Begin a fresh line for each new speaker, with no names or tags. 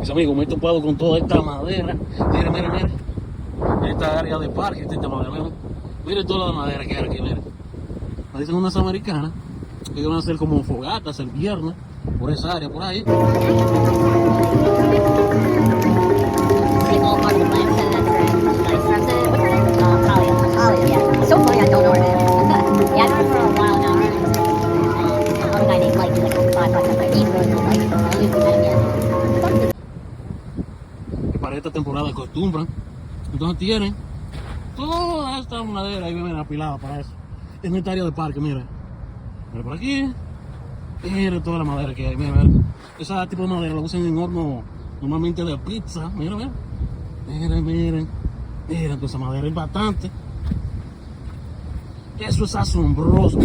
Mis amigos, me he topado con toda esta madera. Mire, mire, mire. Esta área de parque, esta madera, mire. Mire toda la madera que hay aquí, mire. Me dicen unas americanas que van a hacer como fogatas el viernes por esa área, por ahí.
See all part of the plan. Nice. What's her name? Talia. Talia, yeah. It's so funny, I don't know her name. Yeah, I've known her for a while now, right? Another guy named Mike, he's like 5'5", like he's really cool, Mike. I don't usually met him yet.
Que para esta temporada acostumbran. Entonces tienen toda esta madera ahí, miren, apilada para eso. En esta área de parque, mira. Mira por aquí. Mira toda la madera que hay, mira, mira. Esa tipo de madera la usan en horno normalmente de pizza. Mira, mira. Miren, miren. Miren, toda esa madera es bastante. Eso es asombroso.